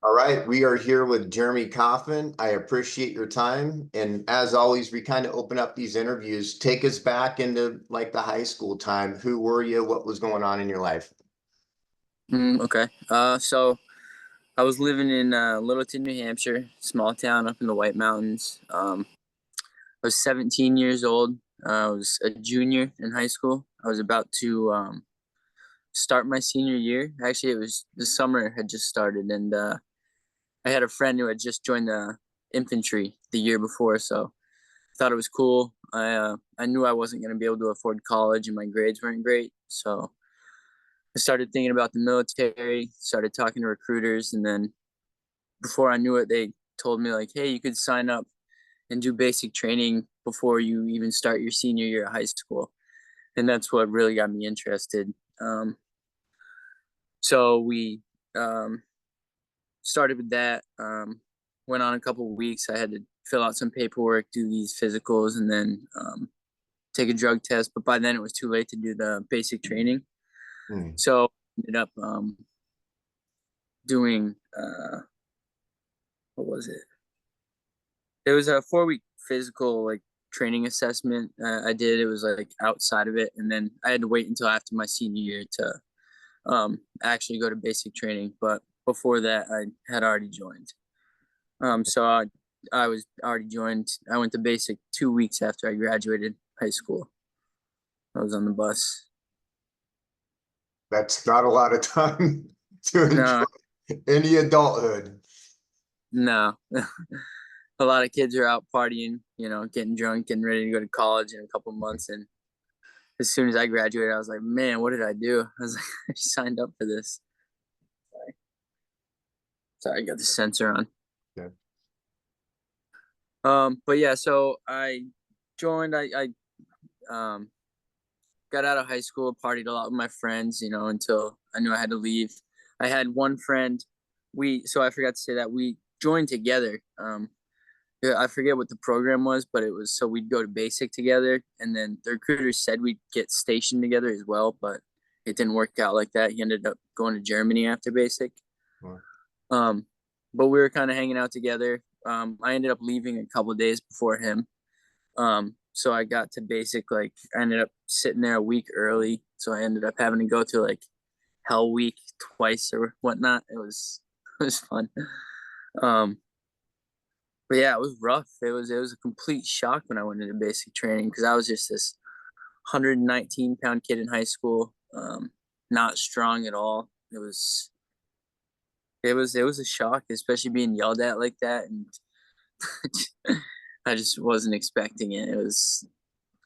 All right, we are here with Jeremy Coffin. I appreciate your time. And as always, we kind of open up these interviews. Take us back into like the high school time. Who were you? What was going on in your life? Okay. So I was living in Littleton, New Hampshire, small town up in the White Mountains. I was 17 years old. I was a junior in high school. I was about to start my senior year. Actually, it was the summer had just started, and I had a friend who had just joined the infantry the year before, so I thought it was cool. I knew I wasn't going to be able to afford college, and my grades weren't great, so I started thinking about the military. Started talking to recruiters, and then before I knew it, they told me like, "Hey, you could sign up and do basic training before you even start your senior year of high school," and that's what really got me interested. So we um, started with that. Went on a couple of weeks. I had to fill out some paperwork, do these physicals, and then take a drug test. But by then, it was too late to do the basic training. Hmm. So ended up doing what was it? It was a 4 week physical like training assessment I did. It was like outside of it, and then I had to wait until after my senior year to actually go to basic training. But before that, I had already joined. So I was already joined. I went to basic 2 weeks after I graduated high school. I was on the bus. That's not a lot of time to No, enjoy any adulthood. no. A lot of kids are out partying, getting drunk and ready to go to college in a couple months. And as soon as I graduated, I was like, man, what did I do? I was like, I signed up for this. Sorry, I got the sensor on. Yeah. But yeah, so I joined. I got out of high school, partied a lot with my friends, until I knew I had to leave. I had one friend. So I forgot to say that we joined together. Yeah, I forget what the program was, but it was so we'd go to basic together, and then the recruiters said we'd get stationed together as well, but it didn't work out like that. He ended up going to Germany after basic. Well, Um, but we were kind of hanging out together. I ended up leaving a couple of days before him. So I got to basic like I ended up sitting there a week early, so I ended up having to go to like Hell Week twice or whatnot. It was it was fun. Um, but yeah, it was rough. It was a complete shock when I went into basic training because I was just this 119-pound kid in high school, not strong at all. It was a shock, especially being yelled at like that, and I just wasn't expecting it. It was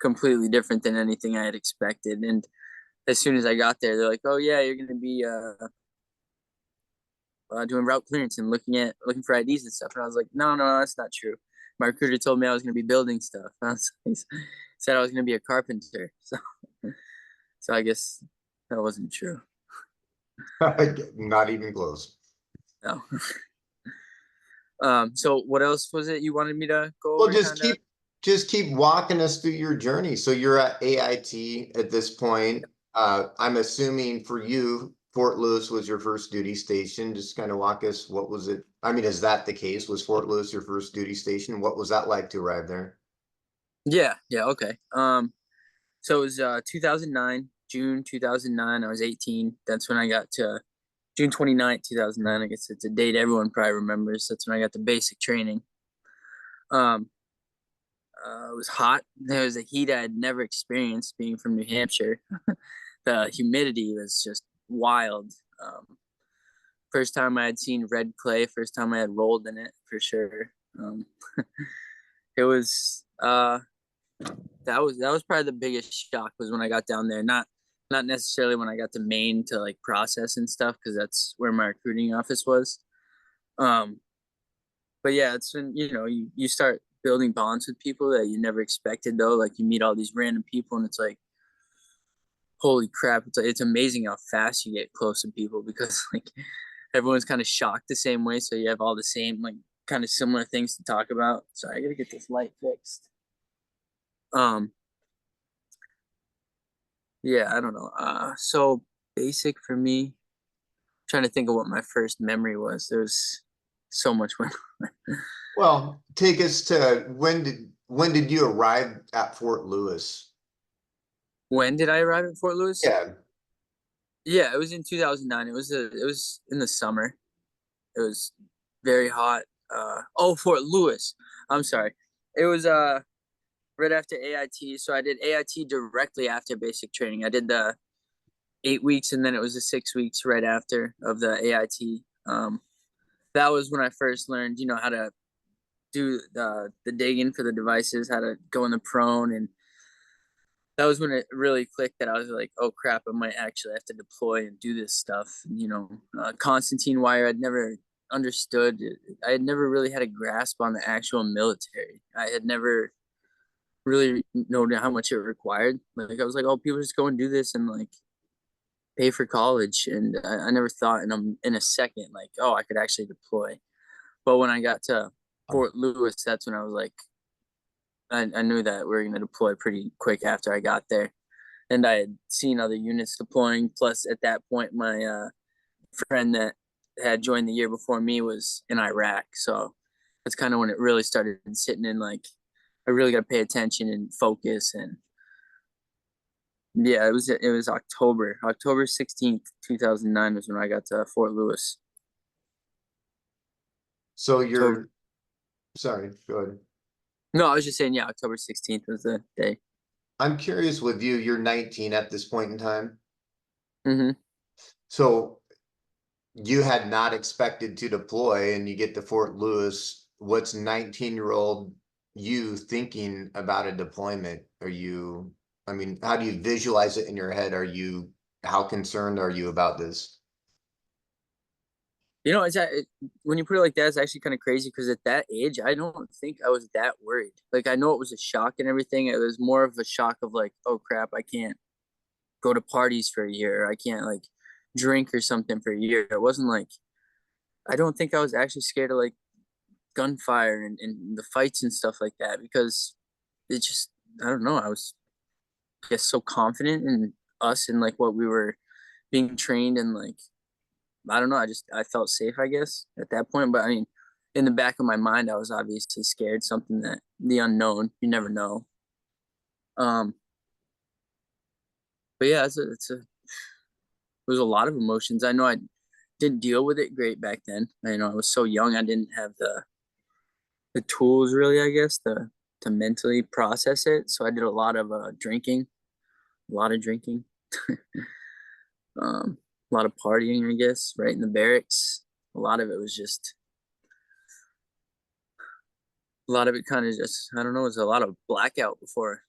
completely different than anything I had expected. And as soon as I got there, they're like, "Oh yeah, you're gonna be doing route clearance and looking for IDs and stuff." And I was like, "No, no, that's not true. My recruiter told me I was gonna be building stuff. He said I was gonna be a carpenter." So I guess that wasn't true. not even close. No. So what else was it you wanted me to go Well, over? Kind of. just keep walking us through your journey. So you're at AIT at this point. I'm assuming for you, Fort Lewis was your first duty station. Just kind of walk us, what was it? I mean, is that the case? Was Fort Lewis your first duty station? What was that like to arrive there? Yeah, yeah, okay. So it was 2009, June 2009. I was 18. That's when I got to June 29th, 2009. I guess it's a date everyone probably remembers. That's when I got the basic training. Um, it was hot. There was a heat I had never experienced being from New Hampshire. The humidity was just wild. First time I had seen red clay. First time I had rolled in it for sure. It was that was probably the biggest shock was when I got down there. Not necessarily when I got to Maine to like process and stuff because that's where my recruiting office was. Um, but yeah, it's when you start building bonds with people that you never expected though. Like you meet all these random people and it's like, holy crap! It's amazing how fast you get close to people because like everyone's kind of shocked the same way, so you have all the same like kind of similar things to talk about. Sorry, I gotta get this light fixed. Um, yeah, I don't know. So basic for me. trying to think of what my first memory was. There was so much when. Well, take us to when did you arrive at Fort Lewis? When did I arrive at Fort Lewis? Yeah. Yeah, it was in 2009. It was in the summer. It was very hot. Oh, Fort Lewis. I'm sorry. It was right after AIT. So I did AIT directly after basic training. I did the 8 weeks, and then it was the 6 weeks right after of the AIT. That was when I first learned, how to do the digging for the devices, how to go in the prone, and that was when it really clicked that I was like, oh crap, I might actually have to deploy and do this stuff. Constantine wire, I'd never understood. I had never really had a grasp on the actual military. I had never really known how much it required. Like I was like, oh, people just go and do this and like pay for college, and I never thought in a second like, oh, I could actually deploy. But when I got to Fort Lewis, that's when I was like, I knew that we were going to deploy pretty quick after I got there. And I had seen other units deploying. Plus, at that point, my friend that had joined the year before me was in Iraq. So that's kind of when it really started sitting in like, I really got to pay attention and focus. And yeah, it was October 16th, 2009 was when I got to Fort Lewis. So October. sorry, go ahead. No, I was just saying, yeah, October 16th was the day. I'm curious with you, you're 19 at this point in time. Mm-hmm. So you had not expected to deploy and you get to Fort Lewis. What's 19-year-old you thinking about a deployment? I mean, how do you visualize it in your head? How concerned are you about this? When you put it like that, it's actually kind of crazy because at that age, I don't think I was that worried. Like, I know it was a shock and everything. It was more of a shock of like, oh crap, I can't go to parties for a year. I can't like drink or something for a year. It wasn't like, I don't think I was actually scared of like gunfire and the fights and stuff like that because it just, I don't know. I was, I guess, so confident in us and like what we were being trained and like I don't know. I felt safe, I guess, at that point. But I mean, in the back of my mind, I was obviously scared. Something that the unknown, you never know. Um, but yeah, it was a lot of emotions. I know I didn't deal with it great back then. I was so young. I didn't have the tools really, I guess, to mentally process it. So I did a lot of drinking, a lot of drinking, a lot of partying, I guess, right in the barracks. A lot of it was just a lot of it kind of just I don't know, it was a lot of blackout before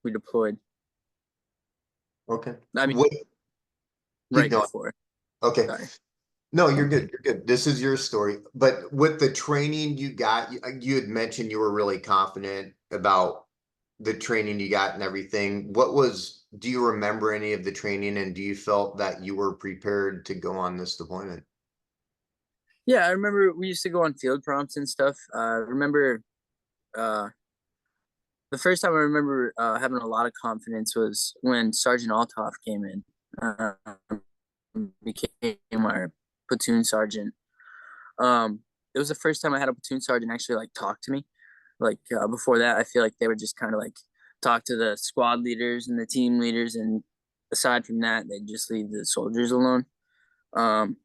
we deployed. Okay. I mean, What, keep right going. before. Okay. Sorry. No, you're good. You're good. This is your story. But with the training you got, you had mentioned you were really confident about the training you got and everything. Do you remember any of the training and do you felt that you were prepared to go on this deployment? Yeah, I remember we used to go on field prompts and stuff. I remember uh, the first time I remember having a lot of confidence was when Sergeant Altoff came in, uh, became our platoon sergeant. It was the first time I had a platoon sergeant actually like talk to me. Like before that, I feel like they would just kind of like talk to the squad leaders and the team leaders, and aside from that, they'd just leave the soldiers alone. Um,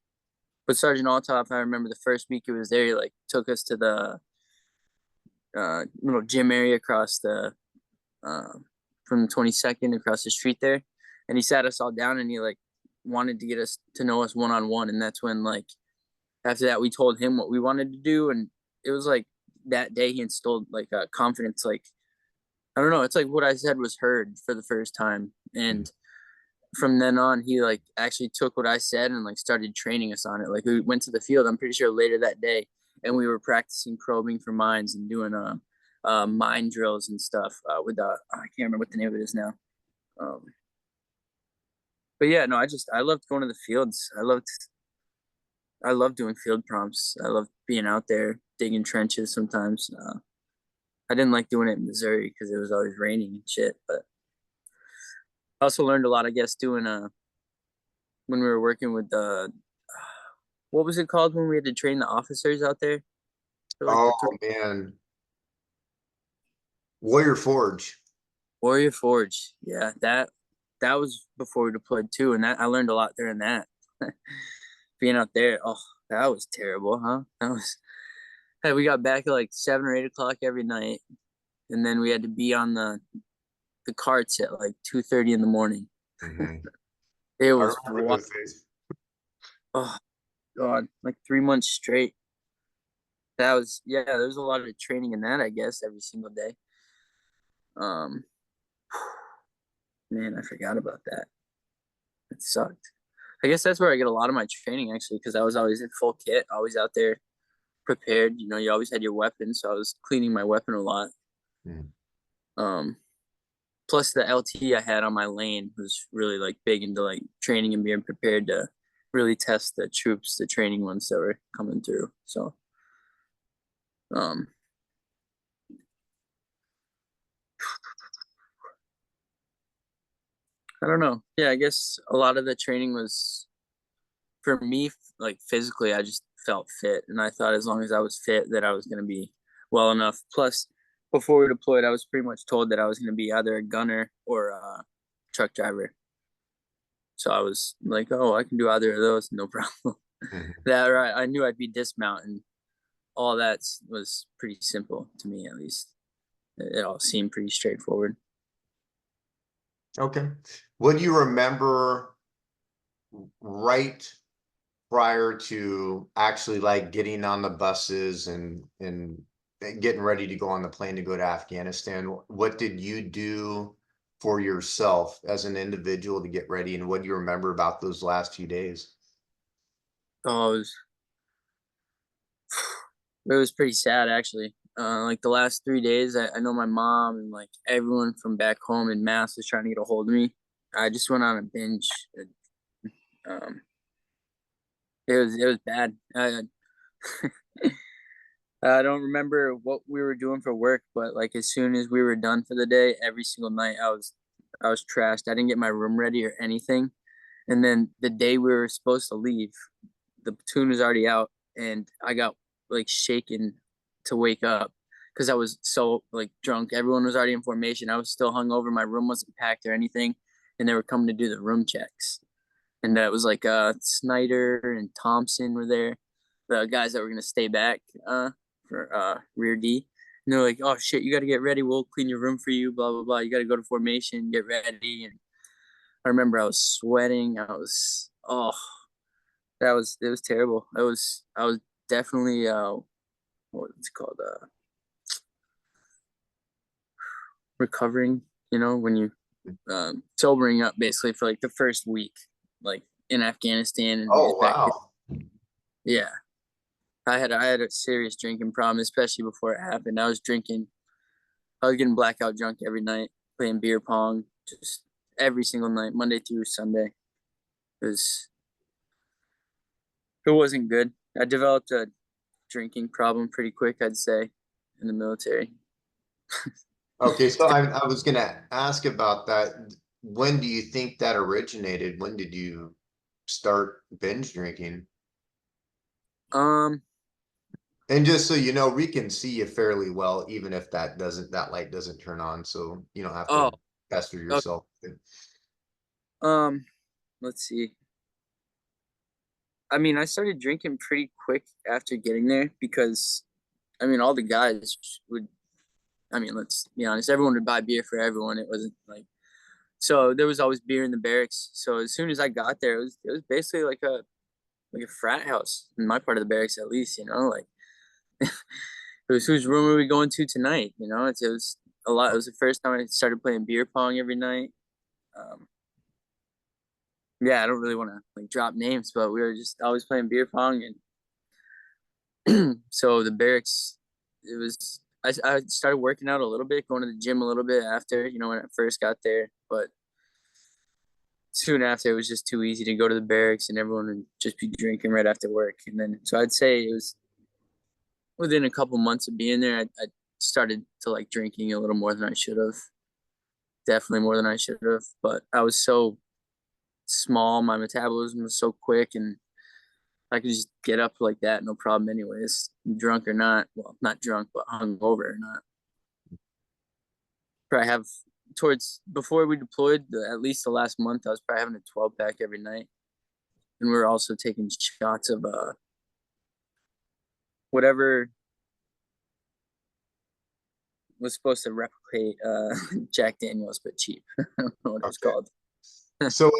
but Sergeant Altoff, I remember the first week it was there, he like took us to the little gym area across the uh, from the 22nd across the street there, and he sat us all down and he like wanted to get us to know us one on one, and that's when like after that we told him what we wanted to do, and it was like that day he instilled like a confidence, like I don't know, it's like what I said was heard for the first time, and from then on he like actually took what I said and like started training us on it. Like we went to the field, I'm pretty sure later that day, and we were practicing probing for mines and doing mine drills and stuff with I can't remember what the name of it is now. Um, but yeah, no, I loved going to the fields. I loved doing field prompts. I loved being out there digging trenches sometimes. I didn't like doing it in Missouri because it was always raining and shit. But I also learned a lot, I guess, doing when we were working with what was it called when we had to train the officers out there for like Oh the 3 man, Warrior Forge. Warrior Forge. Yeah, that was before we deployed too, and that I learned a lot during that. Being out there, oh, that was terrible, huh? That was. Hey, we got back at like 7 or 8 o'clock every night, and then we had to be on the carts at like 2:30 in the morning. Mhm. It I was remember wild. those days. Oh God, like 3 months straight. That was yeah. There was a lot of training in that, I guess, every single day. Um, man, I forgot about that. It sucked. I guess that's where I get a lot of my training actually, because I was always in full kit, always out there prepared. You know, you always had your weapon, so I was cleaning my weapon a lot. Mm. Um, Plus the LT I had on my lane was really like big into like training and being prepared to really test the troops, the training ones that were coming through. So, um, I don't know. Yeah, I guess a lot of the training was for me, like physically, I just felt fit, and I thought as long as I was fit, that I was going to be well enough. Plus, before we deployed, I was pretty much told that I was going to be either a gunner or a truck driver. So I was like, oh, I can do either of those, no problem. Mhm. That right, I knew I'd be dismount, and all that was pretty simple to me, at least. It all seemed pretty straightforward. Okay. What do you remember right prior to actually like getting on the buses and getting ready to go on the plane to go to Afghanistan? What did you do for yourself as an individual to get ready, and what do you remember about those last few days? Oh, it was pretty sad actually. Like the last 3 days, I know my mom and like everyone from back home in Mass was trying to get a hold of me. I just went on a binge. Um, it was bad. I don't remember what we were doing for work, but like as soon as we were done for the day, every single night I was trashed. I didn't get my room ready or anything. And then the day we were supposed to leave, the platoon was already out, and I got like shaken to wake up because I was so like drunk. Everyone was already in formation. I was still hungover. My room wasn't packed or anything, and they were coming to do the room checks. And it was like Snyder and Thompson were there, the guys that were gonna stay back for rear D. And they're like, "Oh shit, you got to get ready. We'll clean your room for you. Blah blah blah. You got to go to formation, get ready." And I remember I was sweating. It was terrible. I was definitely what's it called recovering. You know, when you sobering up basically for like the first week, like in Afghanistan and Oh, get back here. wow. Yeah, I had a serious drinking problem, especially before it happened. I was getting blackout drunk every night, playing beer pong, just every single night, Monday through Sunday. It was it wasn't good. I developed a drinking problem pretty quick, I'd say, in the military. Okay, so I was gonna ask about that. When do you think that originated? When did you start binge drinking? Um, And just so you know, we can see you fairly well, even if that light doesn't turn on, so you don't have oh, to pester okay. yourself. Um, let's see. I mean, I started drinking pretty quick after getting there because, I mean, all the guys would. I mean, let's be honest. Everyone would buy beer for everyone. It wasn't like so. There was always beer in the barracks. So as soon as I got there, it was basically like a frat house in my part of the barracks, at least. You know, like it was whose room are we going to tonight? You know, it was a lot. It was the first time I started playing beer pong every night. Um, yeah, I don't really want to like drop names, but we were just always playing beer pong, and so the barracks, it was. I started working out a little bit, going to the gym a little bit after, you know, when I first got there, but soon after it was just too easy to go to the barracks and everyone would just be drinking right after work, and then so I'd say it was within a couple months of being there, I started to like drinking a little more than I should have, definitely more than I should have, but I was so small, my metabolism was so quick, and I could just get up like that, no problem anyways, drunk or not. Well, not drunk, but hungover or not. Probably have towards before we deployed, at least the last month, I was probably having a 12 pack every night. And we are also taking shots of whatever was supposed to replicate Jack Daniels, but cheap. I don't know what it was Okay. called. So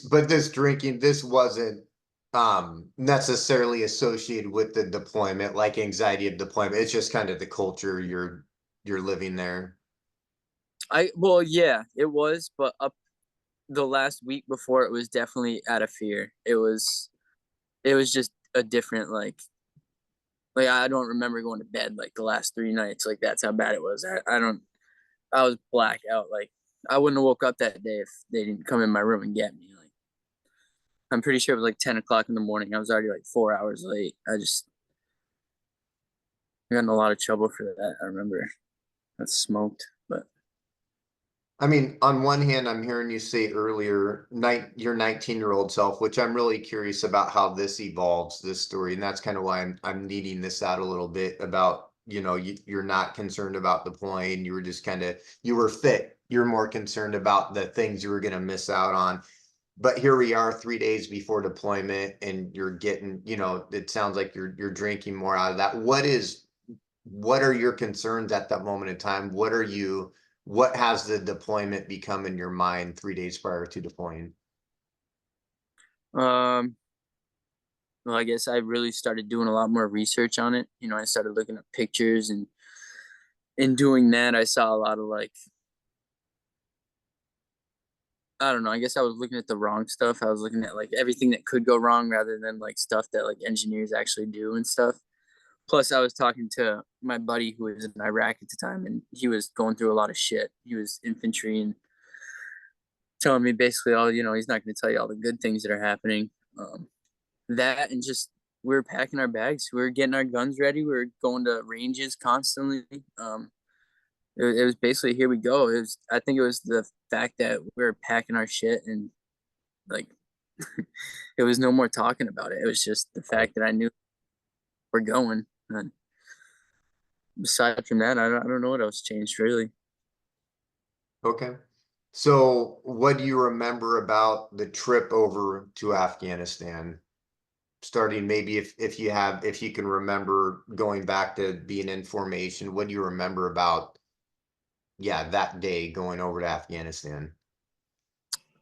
but this drinking, this wasn't necessarily associated with the deployment, like anxiety of deployment. It's just kind of the culture you're living there. Well, yeah, it was, but up the last week before, it was definitely out of fear. It was just a different like I don't remember going to bed like the last 3 nights. Like that's how bad it was. I don't. I was black out. Like I wouldn't have woke up that day if they didn't come in my room and get me. Like I'm pretty sure it was like 10 o'clock in the morning. I was already like 4 hours late. I got in a lot of trouble for that. I remember. Got smoked, but I mean, on one hand, I'm hearing you say earlier, your 19-year-old self, which I'm really curious about how this evolves, this story, and that's kind of why I'm needing this out a little bit about, you're not concerned about deploying. You were just you were fit. You're more concerned about the things you were going to miss out on. But here we are 3 days before deployment, and you're getting, it sounds like you're drinking more out of that. What are your concerns at that moment in time? What has the deployment become in your mind 3 days prior to deploying? um, well, I guess I really started doing a lot more research on it. I started looking at pictures, and in doing that, I saw a lot of I don't know. I guess I was looking at the wrong stuff. I was looking at like everything that could go wrong rather than like stuff that like engineers actually do and stuff. Plus, I was talking to my buddy who was in Iraq at the time, and he was going through a lot of shit. He was infantry and telling me basically all, he's not going to tell you all the good things that are happening. That and just we were packing our bags. We were getting our guns ready. We were going to ranges constantly. It was basically here we go. I think it was the fact that we were packing our shit and like it was no more talking about it. It was just the Right. fact that I knew we're going. And aside from that, I don't know what else changed really. Okay. So what do you remember about the trip over to Afghanistan? Starting maybe if you can remember going back to being in formation, what do you remember about, yeah, that day going over to Afghanistan?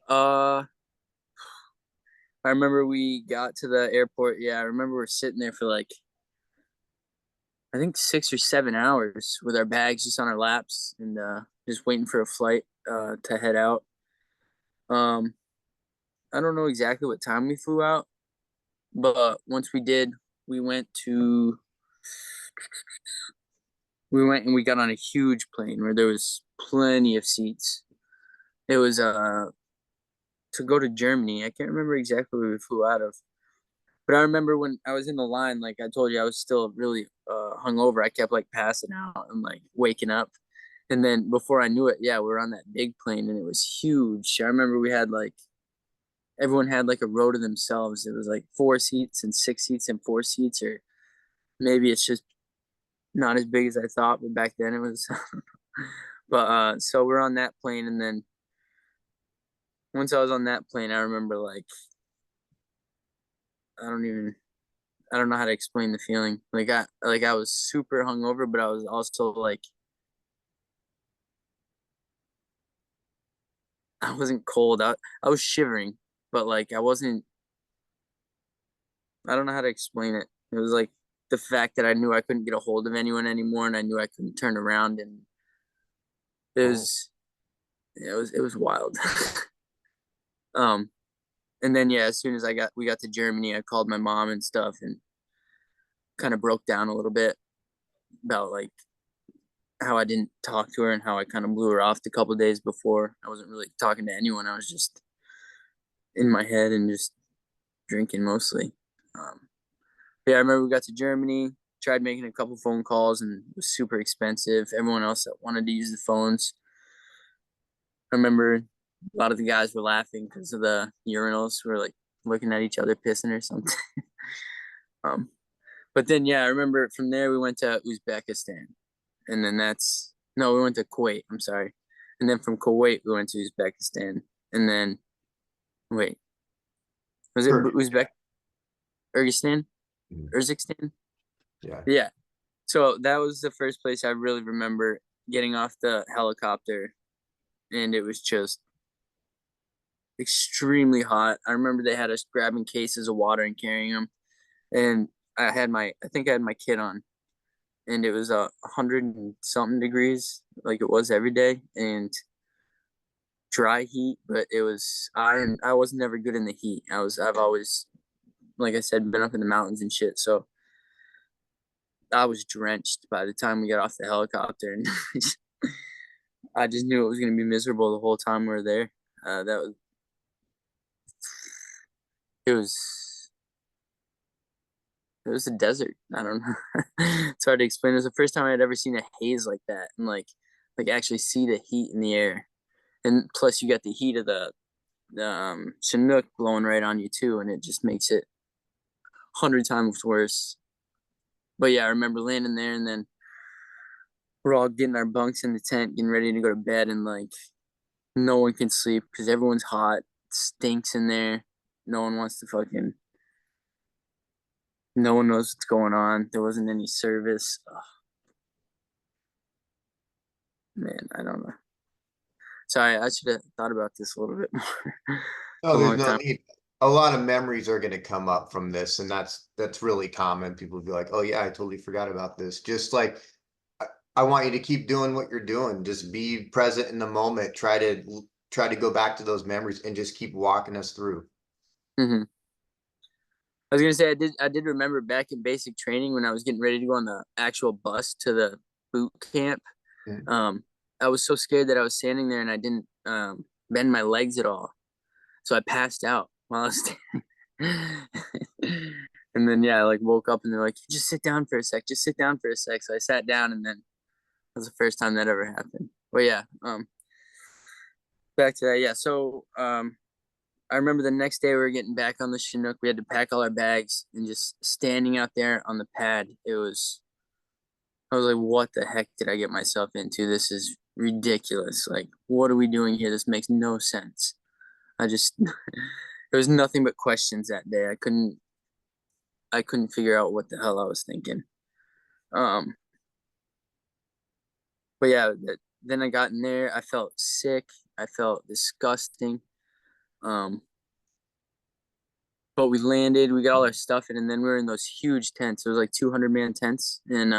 Uh, I remember we got to the airport. Yeah, I remember we're sitting there for like I think 6 or 7 hours with our bags just on our laps and just waiting for a flight to head out. Um, I don't know exactly what time we flew out, but once we did, we went to we went and we got on a huge plane where there was plenty of seats. It was to go to Germany. I can't remember exactly where we flew out of, but I remember when I was in the line, like I told you, I was still really hungover. I kept like passing out and like waking up. And then before I knew it, yeah, we were on that big plane and it was huge. I remember we had like everyone had like a row to themselves. It was like 4 seats and 6 seats and 4 seats, or maybe it's just not as big as I thought, but back then it was. But so we're on that plane, and then once I was on that plane, I remember like I don't even I don't know how to explain the feeling. I was super hungover, but I was also like I wasn't cold. I was shivering, but like I don't know how to explain it. It was like the fact that I knew I couldn't get a hold of anyone anymore, and I knew I couldn't turn around, and it Oh, was it was wild. um, and then yeah, as soon as we got to Germany, I called my mom and stuff, and kind of broke down a little bit about like how I didn't talk to her and how I kind of blew her off the couple of days before. I wasn't really talking to anyone. I was just in my head and just drinking mostly. Um, yeah, I remember we got to Germany, tried making a couple phone calls, and it was super expensive. Everyone else that wanted to use the phones, I remember a lot of the guys were laughing because of the urinals. We were like looking at each other pissing or something. Um, but then yeah, I remember from there we went to Uzbekistan, and then we went to Kuwait. I'm sorry, and then from Kuwait we went to Uzbekistan, and then wait, was it Sure. Urgistan, Mm. Urzikstan? Yeah. Yeah. So that was the first place I really remember getting off the helicopter, and it was just extremely hot. I remember they had us grabbing cases of water and carrying them, and I think I had my kit on, and it was 100 and something degrees, like it was every day, and dry heat. But I was never good in the heat. I've always, like I said, been up in the mountains and shit. So I was drenched by the time we got off the helicopter, and I just knew it was gonna be miserable the whole time we were there. That was it was It was a desert. I don't know. It's hard to explain. It was the first time I'd ever seen a haze like that, and like actually see the heat in the air. And plus, you got the heat of the Chinook blowing right on you too, and it just makes it 100 times worse. But yeah, I remember landing there, and then we're all getting our bunks in the tent, getting ready to go to bed, and like no one can sleep because everyone's hot, it stinks in there. No one wants to fucking. No one knows what's going on. There wasn't any service. Oh, man, I don't know. Sorry, I should have thought about this a little bit more. It's Oh, a there's long no time. need. A lot of memories are going to come up from this, and that's really common. People will be like, "Oh yeah, I totally forgot about this." Just like I, I want you to keep doing what you're doing. Just be present in the moment. Try to go back to those memories and just keep walking us through. Hmm. I was gonna say I did remember back in basic training when I was getting ready to go on the actual bus to the boot camp. Mm. Um, I was so scared that I was standing there and I didn't bend my legs at all, so I passed out while I was standing. And then yeah, I like woke up and they're like, "Just sit down for a sec. Just sit down for a sec." So I sat down, and then that was the first time that ever happened. But yeah, back to that. Yeah, so I remember the next day we were getting back on the Chinook. We had to pack all our bags, and just standing out there on the pad, I was like, what the heck did I get myself into? This is ridiculous. Like, what are we doing here? This makes no sense. I just, there was nothing but questions that day. I couldn't figure out what the hell I was thinking. Um, but yeah, then I got in there. I felt sick. I felt disgusting. Um, but we landed, we got all our stuff in, and then we were in those huge tents. It was like 200-man tents in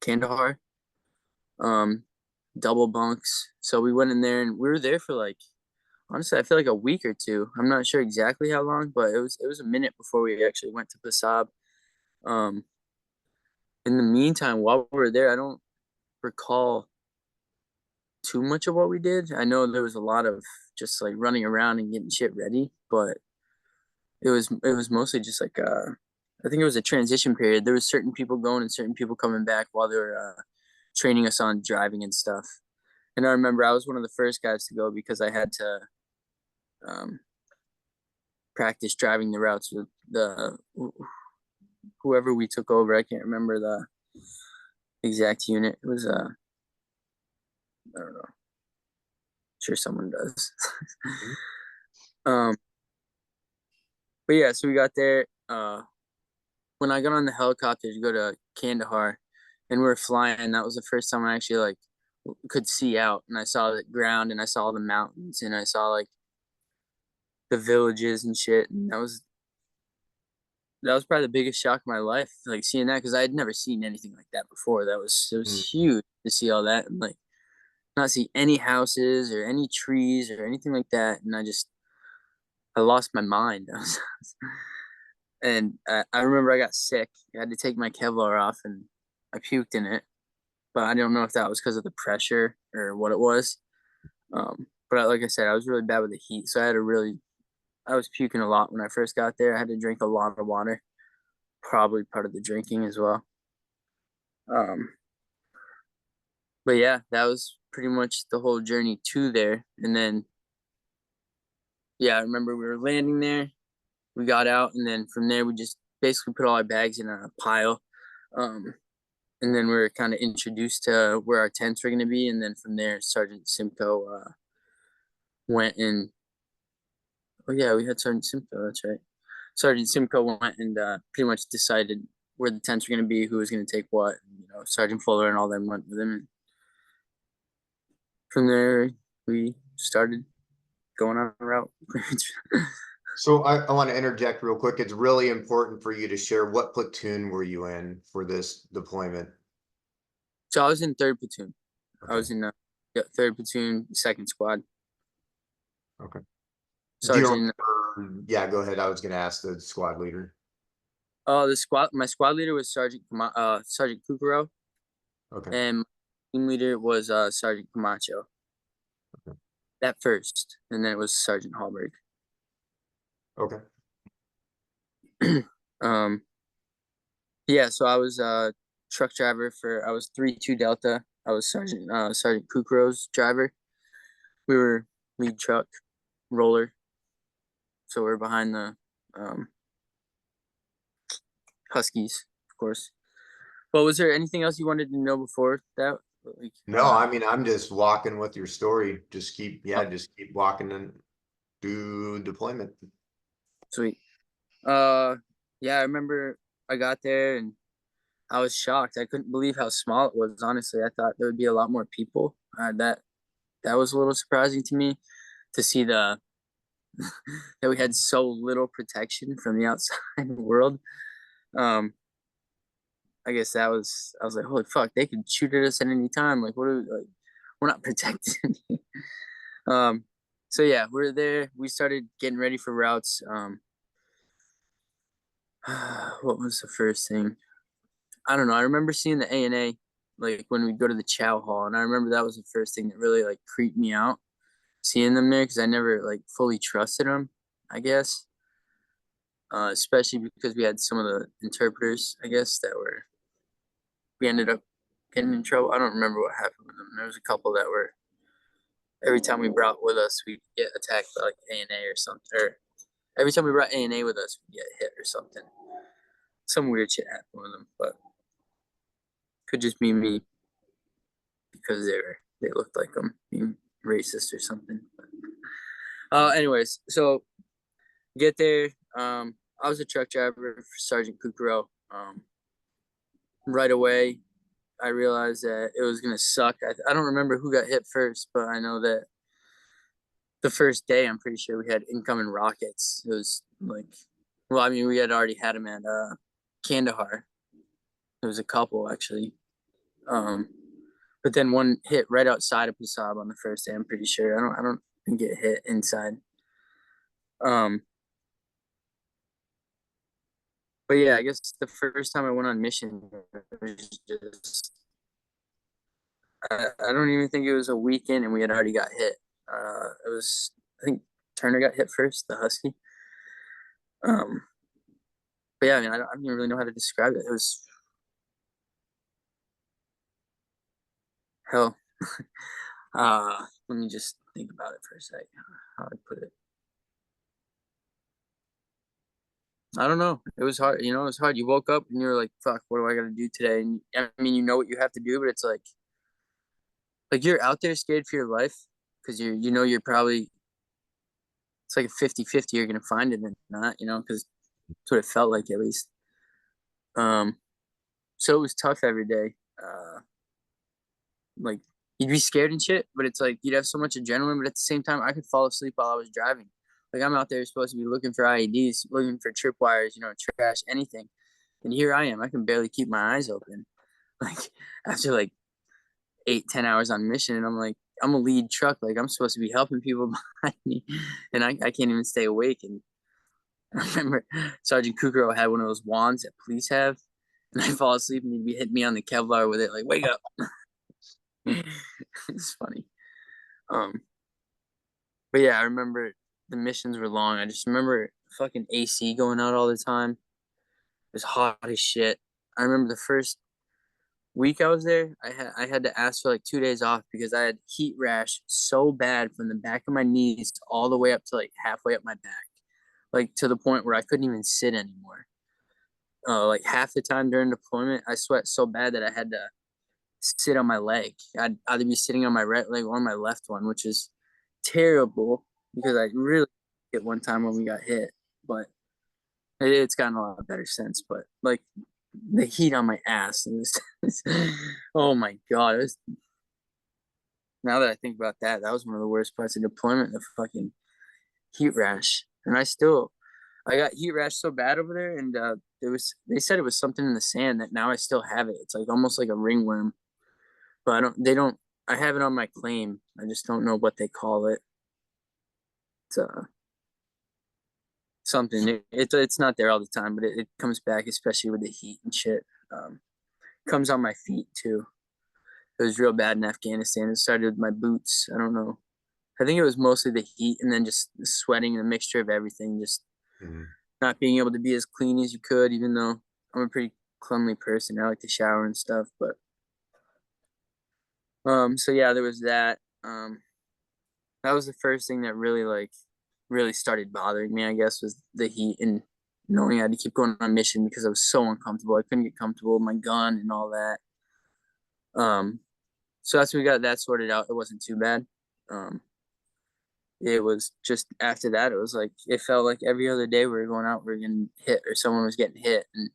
Kandahar, um, double bunks. So we went in there, and we were there for like, honestly, I feel like a week or two. I'm not sure exactly how long, but it was a minute before we actually went to Pasab. Um, in the meantime, while we were there, I don't recall too much of what we did. I know there was a lot of just like running around and getting shit ready, but it was mostly just like I think it was a transition period. There was certain people going and certain people coming back while they were training us on driving and stuff. And I remember I was one of the first guys to go because I had to um, practice driving the routes with the whoever we took over. I can't remember the exact unit. It was I don't know. Sure, someone does. um, but yeah, so we got there. When I got on the helicopter to go to Kandahar, and we were flying, that was the first time I actually like could see out, and I saw the ground, and I saw the mountains, and I saw like the villages and shit. And that was probably the biggest shock of my life, like seeing that, because I had never seen anything like that before. It was Mm. huge to see all that, and like not see any houses or any trees or anything like that. And I lost my mind. And I remember I got sick. I had to take my Kevlar off, and I puked in it. But I don't know if that was because of the pressure or what it was. But like I said, I was really bad with the heat, so I was puking a lot when I first got there. I had to drink a lot of water, probably part of the drinking as well. Um, but yeah, that was pretty much the whole journey to there. And then, yeah, I remember we were landing there. We got out, and then from there we just basically put all our bags in a pile. Um, and then we were kind of introduced to where our tents were going to be. And then from there, Sergeant Simcoe went and, oh, yeah, we had Sergeant Simcoe. That's right. Sergeant Simcoe went and pretty much decided where the tents were going to be, who was going to take what. And, Sergeant Fuller and all them went with him. And from there, we started going on a route. So I want to interject real quick. It's really important for you to share what platoon were you in for this deployment? So I was in 3rd platoon. Okay. I was in 3rd platoon, 2nd squad. Okay. Sergeant. Yeah, go ahead. I was going to ask the squad leader. My squad leader was Sergeant Kukuro. Okay. And my team leader was Sergeant Camacho. Okay. At first, and then it was Sergeant Hallberg. Okay. Yeah, so I was truck driver I was 3-2 Delta. I was Sergeant Kukuro's driver. We were lead truck roller. So we're behind the Huskies, of course. But was there anything else you wanted to know before that? No, I mean, I'm just walking with your story. Just keep walking and do deployment. Sweet. Yeah, I remember I got there and I was shocked. I couldn't believe how small it was. Honestly, I thought there would be a lot more people. That was a little surprising to me to see that we had so little protection from the outside world. I guess I was like, holy fuck, they could shoot at us at any time. Like, we're not protected. So yeah, we're there. We started getting ready for routes. What was the first thing? I don't know. I remember seeing the A&A like when we go to the chow hall, and I remember that was the first thing that really like creeped me out, seeing them there, because I never like fully trusted them, I guess. Especially because we had some of the interpreters, I guess, we ended up getting in trouble. I don't remember what happened with them. There was a couple that were, every time we brought with us, we'd get attacked by like A&A or something, or every time we brought A&A with us, we'd get hit or something. Some weird shit happened with them, but could just be me because they looked like them being racist or something. Anyways, so get there. I was a truck driver for Sergeant Kukuro. Right away, I realized that it was gonna suck. I don't remember who got hit first, but I know that the first day, I'm pretty sure we had incoming rockets. It was like, well, I mean, we had already had them at Kandahar. There was a couple actually. But then one hit right outside of Pusab on the first day. I'm pretty sure. I don't think it hit inside. But yeah, I guess the first time I went on mission was just I don't even think it was a weekend and we had already got hit. It was, I think Turner got hit first, the Husky. But yeah, I mean, I don't even really know how to describe it. It was hell. Let me just think about it for a second. How I put it. I don't know. It was hard. It was hard. You woke up and you were like, "Fuck, what do I got to do today?" And I mean, you know what you have to do, but it's like you're out there scared for your life because you're probably, it's like a 50-50 you're gonna find it and not, because that's what it felt like at least. So it was tough every day. Like you'd be scared and shit, but it's like you'd have so much adrenaline, but at the same time, I could fall asleep while I was driving. Like I'm out there supposed to be looking for IEDs, looking for tripwires, trash, anything, and here I am. I can barely keep my eyes open. Like after like 8-10 hours on mission, and I'm like, I'm a lead truck. Like I'm supposed to be helping people behind me, and I can't even stay awake. And I remember Sergeant Kukuro had one of those wands that police have, and I fall asleep and he'd be hitting me on the Kevlar with it, like, wake up. It's funny. But yeah, I remember the missions were long. I just remember fucking AC going out all the time. It was hot as shit. I remember the first week I was there, I had to ask for like 2 days off because I had heat rash so bad from the back of my knees all the way up to like halfway up my back, like to the point where I couldn't even sit anymore. like half the time during deployment, I sweat so bad that I had to sit on my leg. I'd either be sitting on my right leg or my left one, which is terrible because I really hit one time when we got hit, but it's gotten a lot better since. But like the heat on my ass, and oh my god, it was. Now that I think about that, that was one of the worst parts of deployment, the fucking heat rash. And I got heat rash so bad over there, and they said it was something in the sand that now I still have it. It's like almost like a ringworm, but I have it on my claim. I just don't know what they call it. It's something. It's not there all the time, but it comes back, especially with the heat and shit. Comes on my feet too. It was real bad in Afghanistan. It started with my boots. I don't know. I think it was mostly the heat and then just the sweating and the mixture of everything, just not being able to be as clean as you could, even though I'm a pretty cleanly person. I like to shower and stuff, but so yeah, there was that. That was the first thing that really started bothering me, I guess, was the heat and knowing I had to keep going on mission because I was so uncomfortable. I couldn't get comfortable with my gun and all that. So after we got that sorted out, it wasn't too bad. It was just after that, it was like it felt like every other day we were going out, we were getting hit or someone was getting hit, and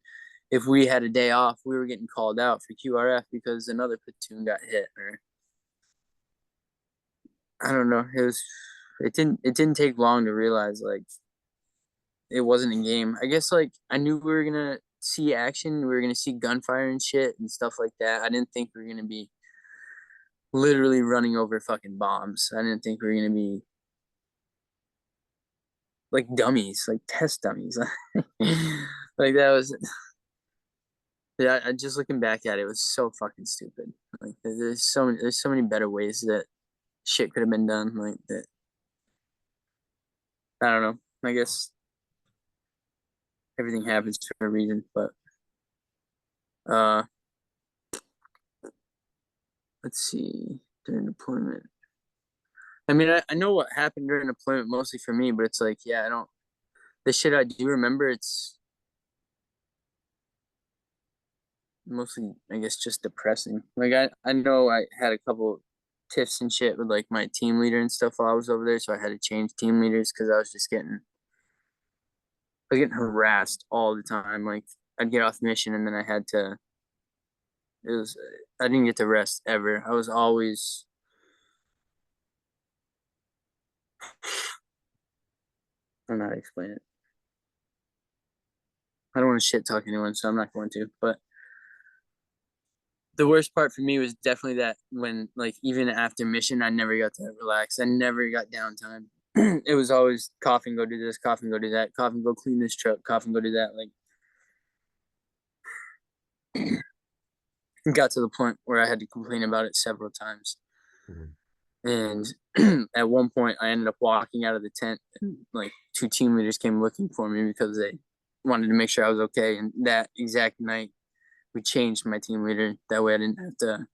if we had a day off, we were getting called out for QRF because another platoon got hit, or I don't know. It didn't take long to realize like it wasn't a game. I guess like I knew we were gonna see action, we were gonna see gunfire and shit and stuff like that. I didn't think we were gonna be literally running over fucking bombs. I didn't think we were gonna be like dummies, like test dummies. Like that was, yeah. I just looking back at it, it was so fucking stupid. Like there's so many better ways that shit could have been done. Like that, I don't know. I guess everything happens for a reason. But uh, let's see. During deployment, I mean, I know what happened during deployment mostly for me, but it's like, yeah, I don't. The shit I do remember, it's mostly, I guess, just depressing. Like I know I had a couple tiffs and shit with like my team leader and stuff while I was over there, so I had to change team leaders because I was getting harassed all the time. Like I'd get off mission and then I had to. It was I didn't get to rest ever. I was always. I don't know how to explain it. I don't want to shit talk anyone, so I'm not going to. But the worst part for me was definitely that when like even after mission I never got to relax. I never got downtime. It was always Coffin, go do this, Coffin, go do that, Coffin, go clean this truck, Coffin, go do that. Like it got to the point where I had to complain about it several times. And at one point I ended up walking out of the tent and like two team leaders came looking for me because they wanted to make sure I was okay. And that exact night we changed my team leader. That way I didn't have to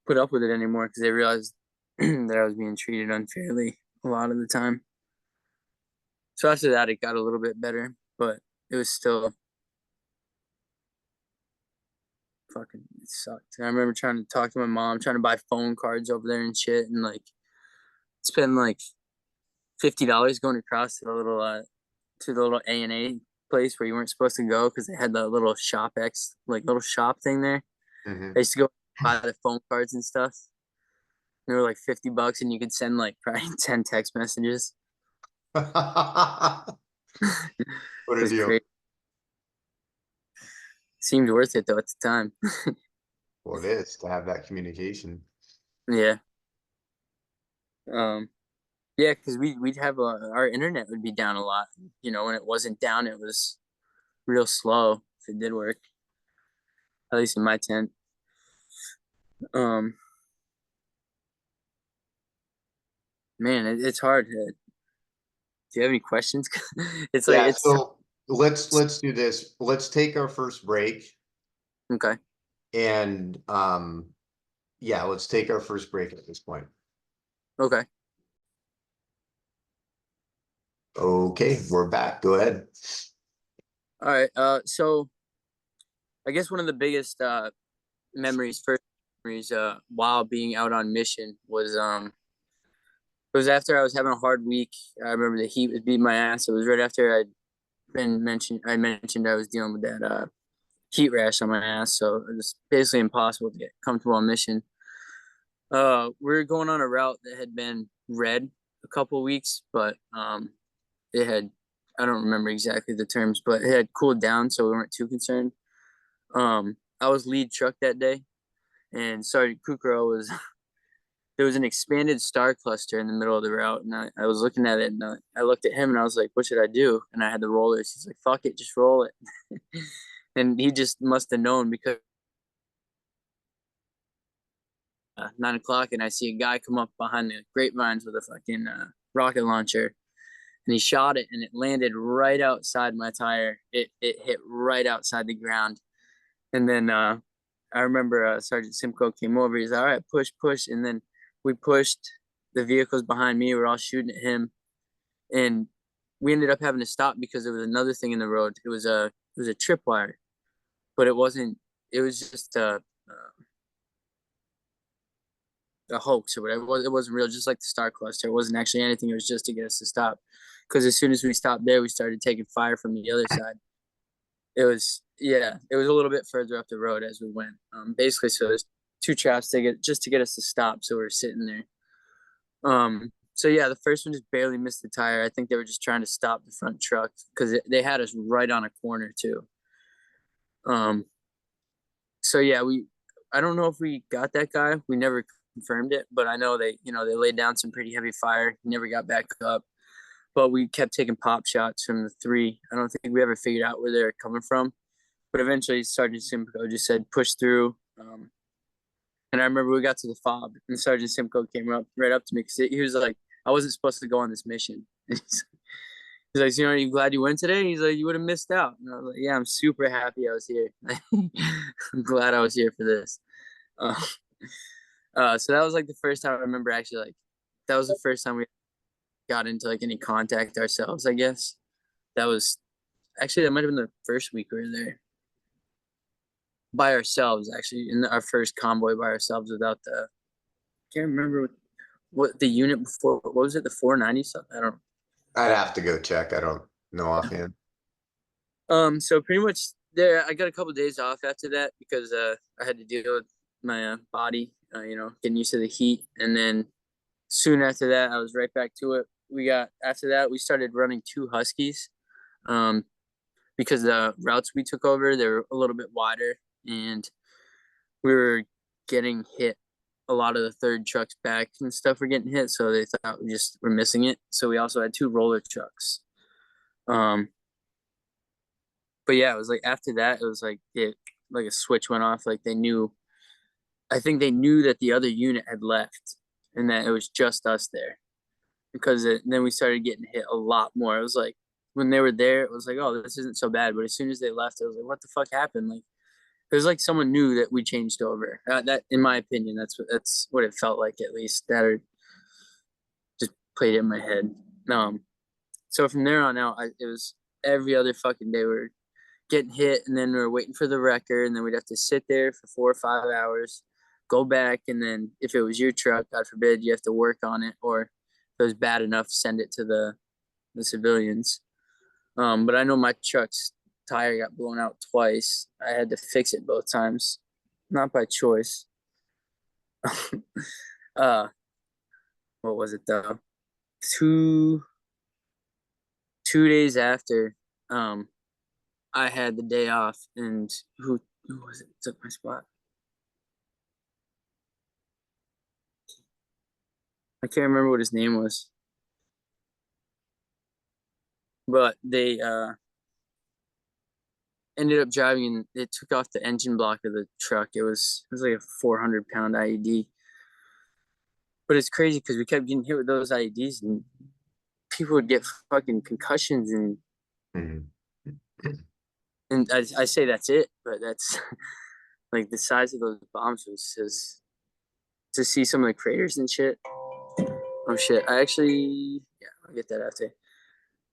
put up with it anymore because they realized that I was being treated unfairly a lot of the time. So after that, it got a little bit better, but it was still fucking, it sucked. I remember trying to talk to my mom, trying to buy phone cards over there and shit, and like spend like $50 going across to the little A&A place where you weren't supposed to go because they had the little shop like little shop thing there. I used to go buy the phone cards and stuff. They were like $50 and you could send like probably 10 text messages. What It a was deal. crazy. Seemed worth it though at the time. Well, it is to have that communication. Yeah. Um, yeah, because we'd have our internet would be down a lot. You know, when it wasn't down, it was real slow if it did work. At least in my tent. Um, man, it's hard. Do you have any questions? It's like Yeah, it's so let's do this. Let's take our first break okay. and yeah, let's take our first break at this point. Okay. Okay, we're back. Go ahead. All right. So I guess one of the biggest first memories, while being out on mission was after I was having a hard week. I remember the heat was beating my ass. It was right after I mentioned I was dealing with that heat rash on my ass, so it was basically impossible to get comfortable on mission. We were going on a route that had been red a couple of weeks, but it had, I don't remember exactly the terms, but it had cooled down, so we weren't too concerned. I was lead truck that day, and Sergeant Kukro was there was an expanded star cluster in the middle of the route, and I was looking at it, and I looked at him, and I was like, "What should I do?" And I had the rollers. He's like, "Fuck it, just roll it." And he just must have known because 9 o'clock, and I see a guy come up behind the grapevines with a fucking rocket launcher, and he shot it, and it landed right outside my tire. It hit right outside the ground, and then I remember Sergeant Simcoe came over. He's like, "All right, push, push," and then we pushed the vehicles behind me. We're all shooting at him, and we ended up having to stop because there was another thing in the road. It was a tripwire, but it wasn't. It was just a hoax or whatever. It wasn't real, just like the star cluster. It wasn't actually anything. It was just to get us to stop. Because as soon as we stopped there, we started taking fire from the other side. It was a little bit further up the road as we went. Basically, so there's two traps to get us to stop. So we are sitting there. So yeah, the first one just barely missed the tire. I think they were just trying to stop the front truck because they had us right on a corner too. Um, so yeah, I don't know if we got that guy. We never confirmed it, but I know they laid down some pretty heavy fire. He never got back up, but we kept taking pop shots from the three. I don't think we ever figured out where they were coming from, but eventually Sergeant Simcoe just said push through. And I remember we got to the fob, and Sergeant Simcoe came up right up to me because he was like, "I wasn't supposed to go on this mission." He's like, "Are you glad you went today?" He's like, "You would have missed out." And I was like, "Yeah, I'm super happy I was here. I'm glad I was here for this." Uh, so that was like the first time I remember actually like that was the first time we got into like any contact ourselves. I guess that was actually that might have been the first week we were there by ourselves. Actually, in our first convoy by ourselves without the I can't remember what the unit before. What was it? The 490 something? I don't. I'd have to go check. I don't know offhand. So pretty much there, I got a couple of days off after that because I had to deal with my body, getting used to the heat, and then soon after that, I was right back to it. After that, we started running two Huskies, um, because the routes we took over they were a little bit wider, and we were getting hit. A lot of the third trucks back and stuff were getting hit, so they thought we just were missing it. So we also had two roller trucks. Um, but yeah, it was like after that, it was like a switch went off. Like they knew, I think they knew that the other unit had left, and that it was just us there. Because then we started getting hit a lot more. It was like when they were there, it was like, oh, this isn't so bad. But as soon as they left, it was like, what the fuck happened? Like it was like someone knew that we changed over. That, in my opinion, that's what it felt like at least. That or just played it in my head. So from there on out, it was every other fucking day we were getting hit, and then we were waiting for the wrecker, and then we'd have to sit there for 4 or 5 hours, go back, and then if it was your truck, God forbid, you have to work on it, or if it was bad enough, send it to the civilians. But I know my truck's tire got blown out twice. I had to fix it both times, not by choice. uh, what was it though? Two 2 days after, I had the day off, and who was it took my spot? I can't remember what his name was, but they ended up driving, and it took off the engine block of the truck. It was like a 400-pound IED. But it's crazy because we kept getting hit with those IEDs, and people would get fucking concussions, and Mhm. I say that's it, but that's like the size of those bombs was just to see some of the craters and shit. Oh shit! Yeah, I'll get that after.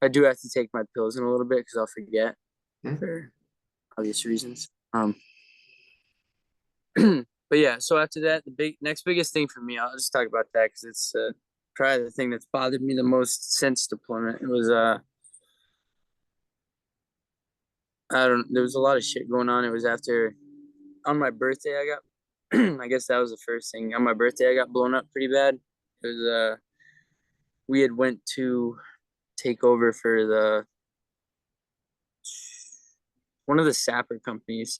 I do have to take my pills in a little bit because I'll forget. for obvious reasons. But yeah, so after that, the next biggest thing for me, I'll just talk about that because it's probably the thing that's bothered me the most since deployment. It was there was a lot of shit going on. It was after on my birthday I got I guess that was the first thing. On my birthday I got blown up pretty bad. It was we had went to take over for the one of the sapper companies.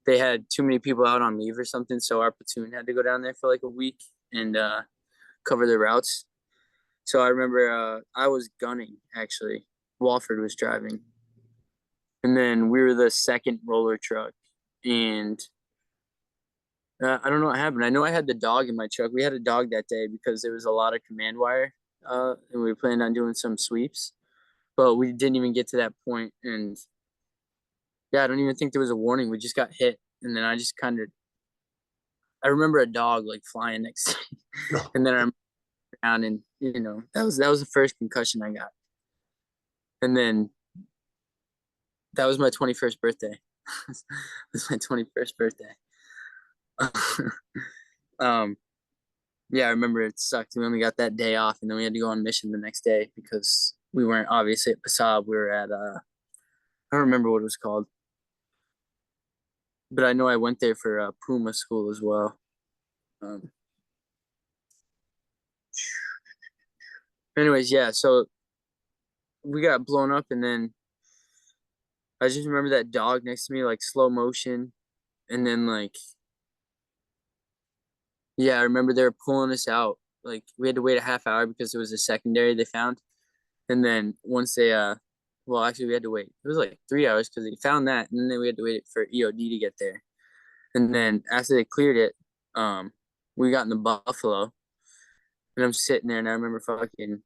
They had too many people out on leave or something, so our platoon had to go down there for like a week and cover the routes. So I remember I was gunning actually. Walford was driving, and then we were the second roller truck. And I don't know what happened. I know I had the dog in my truck. We had a dog that day because there was a lot of command wire, and we planned on doing some sweeps, but we didn't even get to that point. And yeah, I don't even think there was a warning. We just got hit, and then I remember a dog like flying next to me, and then I remember around, and that was the first concussion I got, and then that was my 21st birthday. It was my 21st birthday. um, yeah, I remember it sucked. We only got that day off, and then we had to go on mission the next day because we weren't obviously at Passab. We were at I don't remember what it was called, but I know I went there for Puma school as well. Um, anyways, yeah, so we got blown up, and then I just remember that dog next to me, like slow motion, and then like yeah, I remember they were pulling us out. Like we had to wait a half hour because it was a secondary they found. And then once they well actually we had to wait. It was like 3 hours because they found that, and then we had to wait for EOD to get there. And then after they cleared it, we got in the Buffalo, and I'm sitting there, and I remember fucking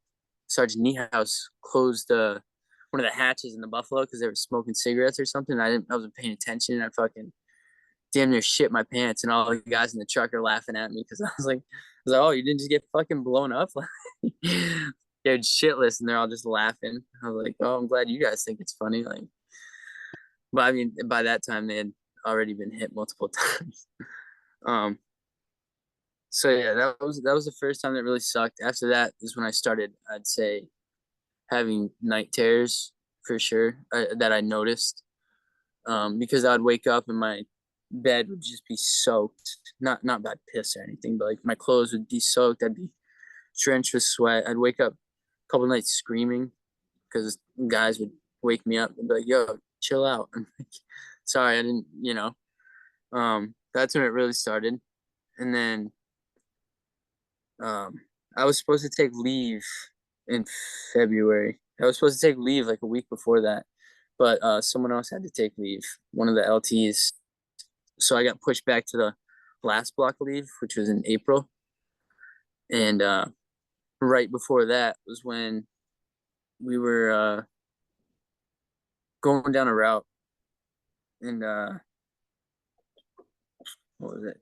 Sergeant Niehaus closed one of the hatches in the Buffalo because they were smoking cigarettes or something. I wasn't paying attention, and I fucking damn near shit my pants, and all the guys in the truck are laughing at me because I was like, oh, you didn't just get fucking blown up? They're shitless, and they're all just laughing. I was like, oh, I'm glad you guys think it's funny. Like, but I mean, by that time they had already been hit multiple times. Um, so yeah, that was the first time that really sucked. After that is when I started, I'd say, having night terrors for sure that I noticed. Because I'd wake up and my bed would just be soaked. Not bad piss or anything, but like my clothes would be soaked. I'd be drenched with sweat. I'd wake up a couple nights screaming because guys would wake me up and be like, "Yo, chill out." I'm like, sorry, I didn't. That's when it really started, and then I was supposed to take leave in February. I was supposed to take leave like a week before that, but someone else had to take leave. One of the LTs, so I got pushed back to the last block leave, which was in April. And right before that was when we were going down a route, and what was it?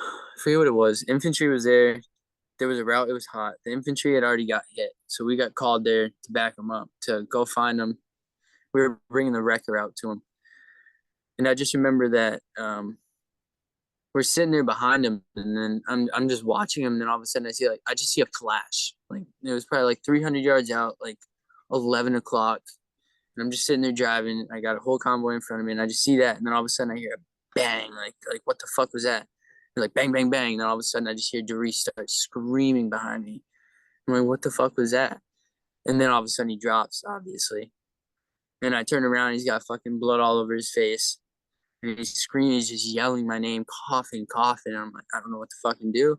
I forget what it was. Infantry was there. There was a route. It was hot. The infantry had already got hit, so we got called there to back them up to go find them. We were bringing the wrecker out to them, and I just remember that we're sitting there behind him, and then I'm just watching him, and then all of a sudden I just see a flash. Like it was probably like 300 yards out, like 11 o'clock, and I'm just sitting there driving. I got a whole convoy in front of me, and I just see that, and then all of a sudden I hear a bang, like what the fuck was that? And like bang bang bang, and then all of a sudden I just hear Doris start screaming behind me. I'm like, what the fuck was that? And then all of a sudden he drops, obviously, and I turn around, and he's got fucking blood all over his face. And he's screaming, he's just yelling my name, coughing, coughing. And I'm like, I don't know what to fucking do.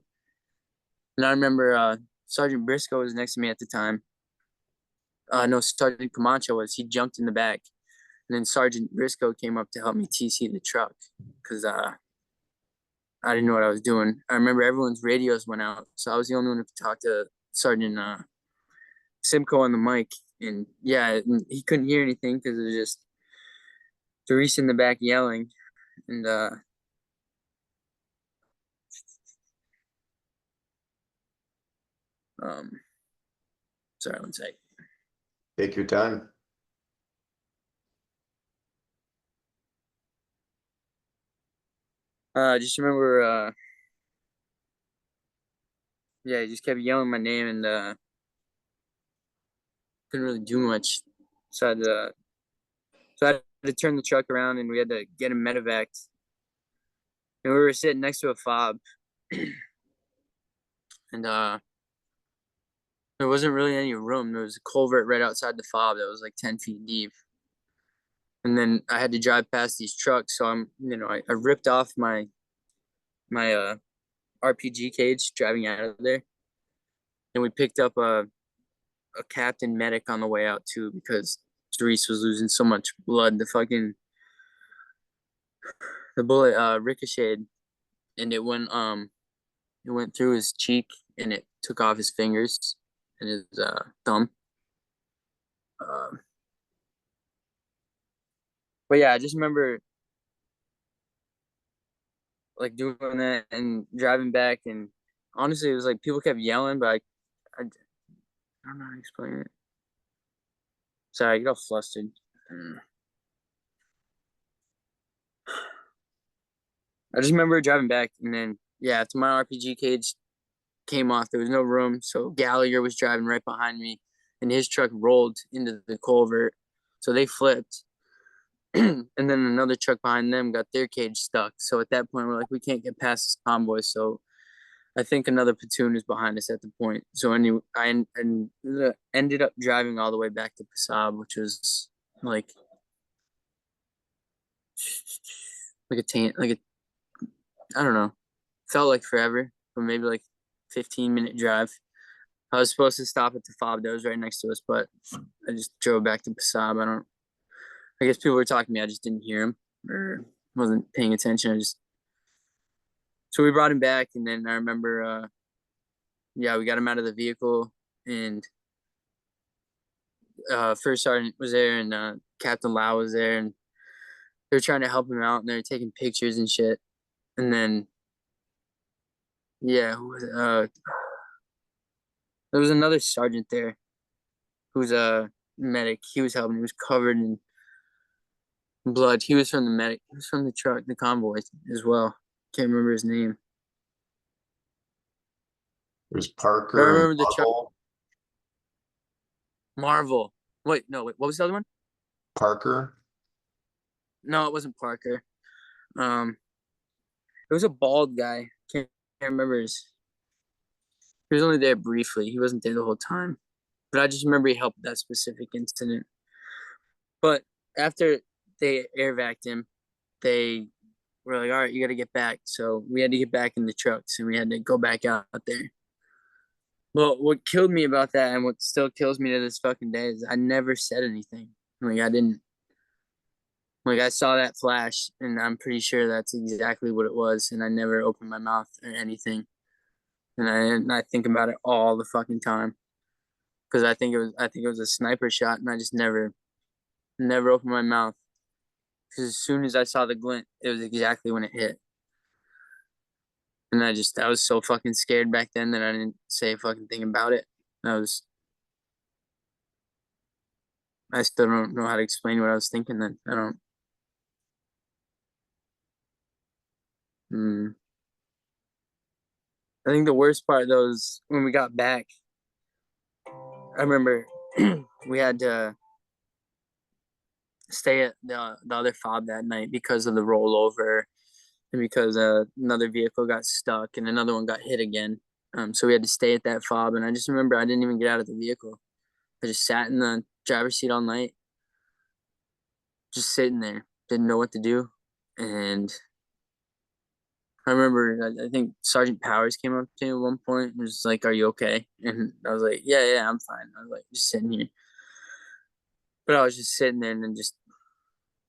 And I remember Sergeant Briscoe was next to me at the time. No, Sergeant Camacho was. He jumped in the back. And then Sergeant Briscoe came up to help me TC the truck because I didn't know what I was doing. I remember everyone's radios went out. So I was the only one who could talk to Sergeant Simcoe on the mic. And yeah, he couldn't hear anything because it was just Doris in the back yelling. And sorry, one sec. Take your time. I just remember, yeah, he just kept yelling my name and couldn't really do much. So I had to turn the truck around and we had to get him medevaced. And we were sitting next to a fob, and there wasn't really any room. There was a culvert right outside the fob that was like 10 feet deep. And then I had to drive past these trucks, so I ripped off my RPG cage driving out of there, and we picked up a captain medic on the way out too because Reese was losing so much blood. The bullet ricocheted and it went through his cheek and it took off his fingers and his thumb. Um, but yeah, I just remember like doing that and driving back, and honestly, it was like people kept yelling, but I don't know how to explain it. Sorry, I get all flustered. I just remember driving back, and then yeah, after my RPG cage came off, there was no room, so Gallagher was driving right behind me, and his truck rolled into the culvert, so they flipped. And then another truck behind them got their cage stuck. So at that point, we're like, we can't get past this convoy. So I think another platoon is behind us at the point. So anyway, I ended up driving all the way back to Pasab, which was like like a I don't know, felt like forever, but maybe like 15-minute drive. I was supposed to stop at the fob that was right next to us, but I just drove back to Pasab. I guess people were talking to me. I just didn't hear them or wasn't paying attention. So we brought him back, and then I remember, yeah, we got him out of the vehicle, and First Sergeant was there, and Captain Lau was there, and they were trying to help him out, and they were taking pictures and shit. And then, yeah, there was another sergeant there who's a medic. He was helping. He was covered in blood. He was from the medic. He was from the truck, the convoy as well. Can't remember his name. There's But I Parker and remember the truck. Marvel. Marvel. Wait, no, wait. What was the other one? Parker. No, it wasn't Parker. Um, it was a bald guy. Can't remember his. He was only there briefly. He wasn't there the whole time. But I just remember he helped that specific incident. But after they air vac him, they were like, all right, you got to get back. So we had to get back in the trucks and we had to go back out there. Well, what killed me about that and what still kills me to this fucking day is I never said anything. Like, I didn't, like, I saw that flash and I'm pretty sure that's exactly what it was. And I never opened my mouth or anything. And I think about it all the fucking time because I think it was a sniper shot and I just never opened my mouth. Because as soon as I saw the glint, it was exactly when it hit. And I was so fucking scared back then that I didn't say a fucking thing about it. I still don't know how to explain what I was thinking then. I don't. Mm. I think the worst part though is when we got back. I remember we had to stay at the other fob that night because of the rollover and because another vehicle got stuck and another one got hit again. So we had to stay at that fob, and I just remember I didn't even get out of the vehicle. I just sat in the driver's seat all night, just sitting there, didn't know what to do. And I remember I think Sergeant Powers came up to me at one point and was like, "Are you okay?" And I was like, "Yeah, I'm fine." I was like, just sitting here, but I was just sitting there and just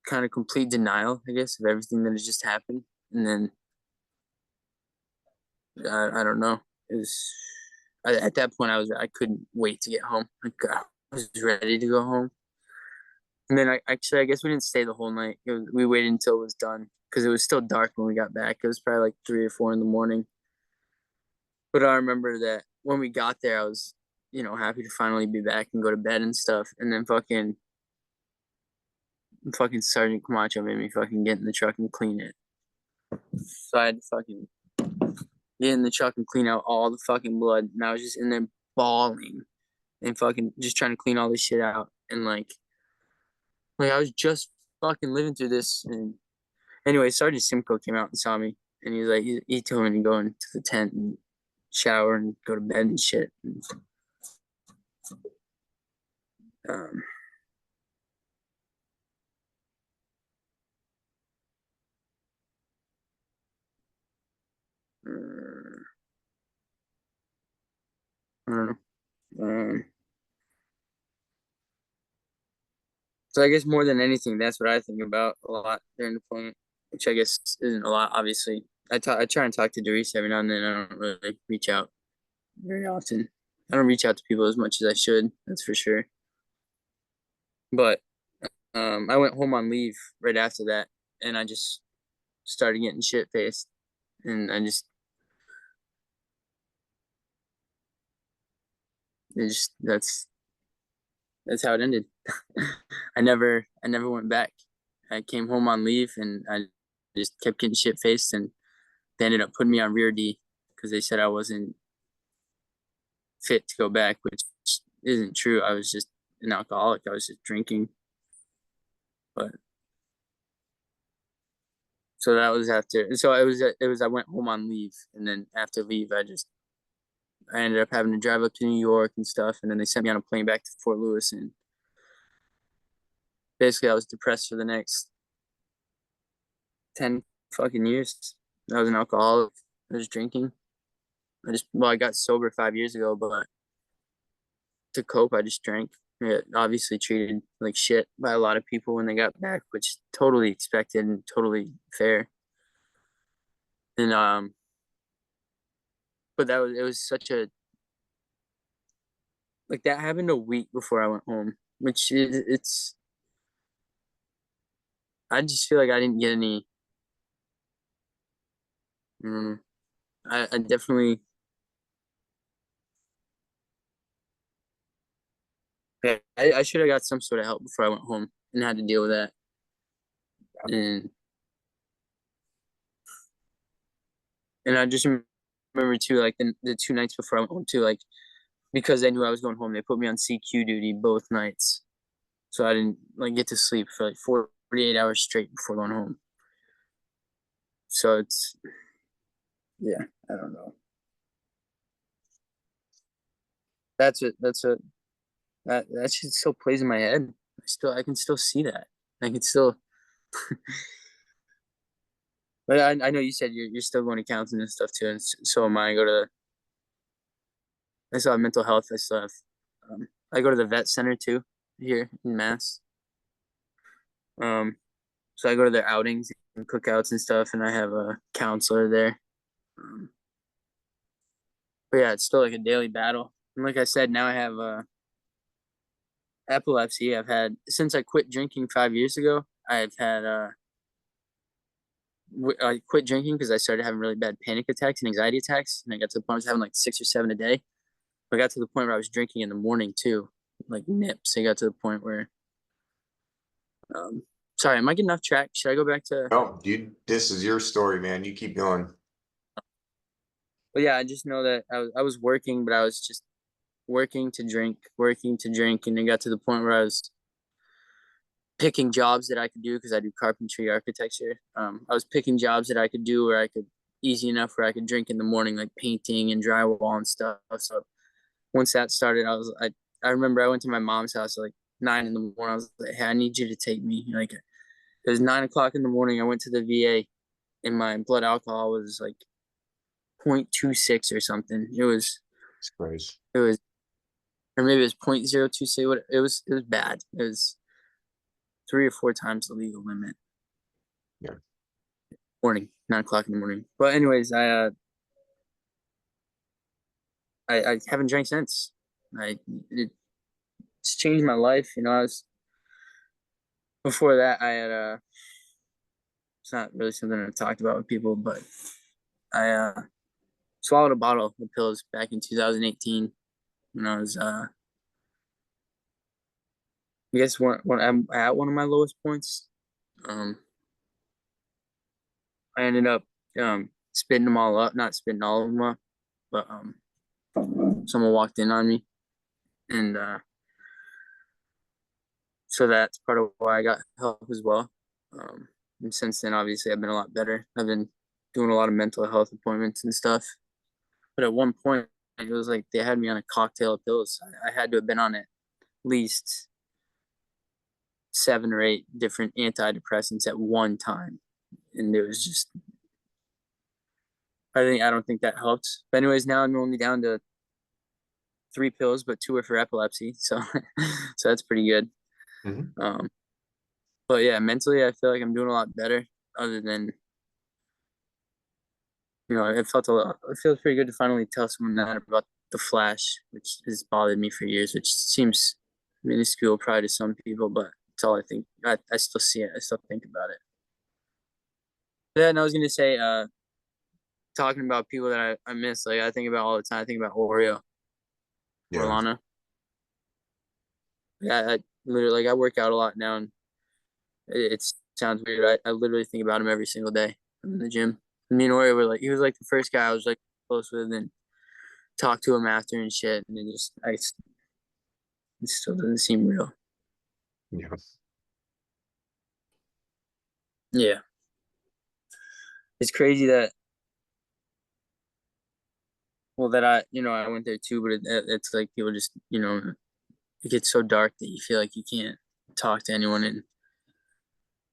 kind of complete denial, I guess, of everything that had just happened. And then I don't know. It was at that point I couldn't wait to get home. Like, I was ready to go home. And then I guess we didn't stay the whole night. We waited until it was done because it was still dark when we got back. It was probably like 3 or 4 in the morning. But I remember that when we got there, I was, happy to finally be back and go to bed and stuff. And then fucking Sergeant Camacho made me fucking get in the truck and clean it. So I had to fucking get in the truck and clean out all the fucking blood. And I was just in there bawling and fucking just trying to clean all this shit out. And like I was just fucking living through this. And anyway, Sergeant Simcoe came out and saw me. And he was like, he told me to go into the tent and shower and go to bed and shit. And, um, I don't know. So I guess more than anything, that's what I think about a lot during deployment, which I guess isn't a lot, obviously. I try and talk to Doris every now and then. I don't really reach out very often. I don't reach out to people as much as I should, that's for sure. But I went home on leave right after that, and I just started getting shit faced, and that's how it ended. I never went back. I came home on leave, and I just kept getting shit faced, and they ended up putting me on rear D because they said I wasn't fit to go back, which isn't true. I was just an alcoholic. I was just drinking. But so that was after. So I went home on leave, and then after leave, I ended up having to drive up to New York and stuff, and then they sent me on a plane back to Fort Lewis, and basically I was depressed for the next 10 fucking years. I was an alcoholic. I was drinking. I got sober 5 years ago, but to cope, I just drank. Yeah, obviously treated like shit by a lot of people when they got back, which totally expected and totally fair. And but it was such a like that happened a week before I went home, which it's I just feel like I didn't get any. Um, I definitely I should have got some sort of help before I went home and had to deal with that. And I just remember too, like the 2 nights before I went home too, like because they knew I was going home, they put me on CQ duty both nights, so I didn't like get to sleep for like 48 hours straight before going home. So it's yeah, I don't know. That's what that shit still plays in my head. I can still see that. I can still. But I know you said you're still going to counseling and stuff too, and so am I. I still have mental health. I go to the vet center too here in Mass. Um, so I go to their outings and cookouts and stuff, and I have a counselor there. Um, but yeah, it's still like a daily battle. And like I said, now I have epilepsy. I've had since I quit drinking 5 years ago. I've had I quit drinking because I started having really bad panic attacks and anxiety attacks, and I got to the point I was having like 6 or 7 a day. I got to the point where I was drinking in the morning too, like nips. I got to the point where, sorry, am I getting off track? Should I go back to? No, dude, this is your story, man. You keep going. But yeah, I just know that I was working, but I was just working to drink, and it got to the point where I was picking jobs that I could do because I do carpentry architecture. I was picking jobs that I could do where I could easy enough where I could drink in the morning, like painting and drywall and stuff. So once that started, I remember I went to my mom's house at like 9 in the morning. I was like, hey, I need you to take me. Like it was 9 o'clock in the morning. I went to the VA, and my blood alcohol was like 0.26 or something. It's crazy. It was or maybe it was 0.026. It was bad. It was 3 or 4 times the legal limit. Yeah. Morning, 9 o'clock in the morning. But anyways, I haven't drank since. It's changed my life. You know, I was before that I had it's not really something I've talked about with people, but I swallowed a bottle of pills back in 2018 when I was I guess when I'm at one of my lowest points. Um I ended up spitting them all up, not spitting all of them up, but someone walked in on me, and so that's part of why I got help as well. And since then, obviously, I've been a lot better. I've been doing a lot of mental health appointments and stuff. But at one point, it was like they had me on a cocktail of pills. I had to have been on at least 7 or 8 different antidepressants at one time, and it was just. I don't think that helped. But anyways, now I'm only down to 3 pills, but 2 are for epilepsy, so so that's pretty good. Mhm. But yeah, mentally, I feel like I'm doing a lot better. Other than it feels pretty good to finally tell someone that about the Flash, which has bothered me for years, which seems minuscule probably to some people, but it's all I think. I still see it. I still think about it. Yeah, and I was gonna say, talking about people that I miss, like I think about all the time. I think about Oreo or Yeah. Lana. Yeah, I literally like I work out a lot now, and it sounds weird. I literally think about him every single day. I'm in the gym. Me and Oreo were like, he was like the first guy I was like close with, and talked to him after and shit. And it still doesn't seem real. Yeah. Yeah, it's crazy that that I went there too, but it's like people just it gets so dark that you feel like you can't talk to anyone, and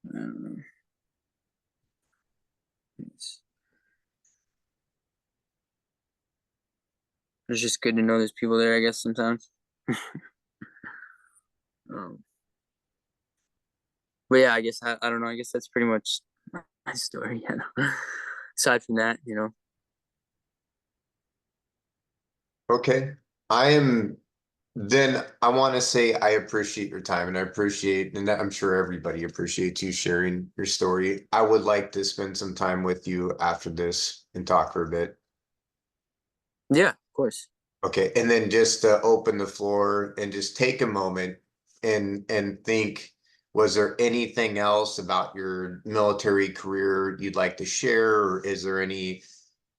I don't know. It's, it's just good to know there's people there, I guess sometimes. um, but yeah, I guess I don't know. I guess that's pretty much my story. Aside from that, Okay. I am Then I want to say I appreciate your time and I appreciate, and I'm sure everybody appreciates you sharing your story. I would like to spend some time with you after this and talk for a bit. yeah, of course. Okay, and then just to open the floor and just take a moment and think, was there anything else about your military career you'd like to share, or is there any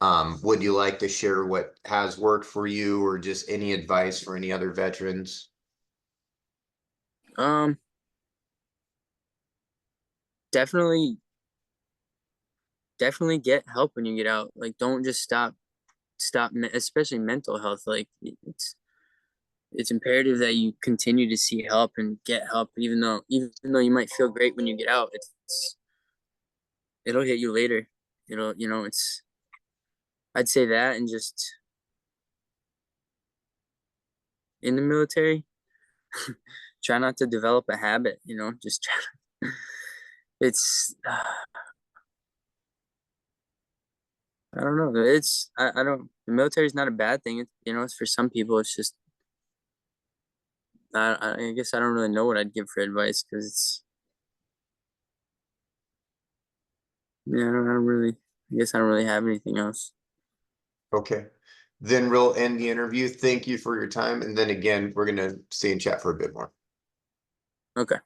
would you like to share what has worked for you or just any advice for any other veterans? Um, definitely, definitely get help when you get out. Like, don't just stop, especially mental health. Like, it's imperative that you continue to seek help and get help, even though you might feel great when you get out. It'll hit you later. It's I'd say that, and just in the military, try not to develop a habit. Just try. It's I don't know. I don't. The military is not a bad thing. It's for some people. It's just I guess I don't really know what I'd give for advice because I don't really. I guess I don't really have anything else. Okay. Then we'll end the interview. Thank you for your time. And then again, we're going to stay and chat for a bit more. Okay.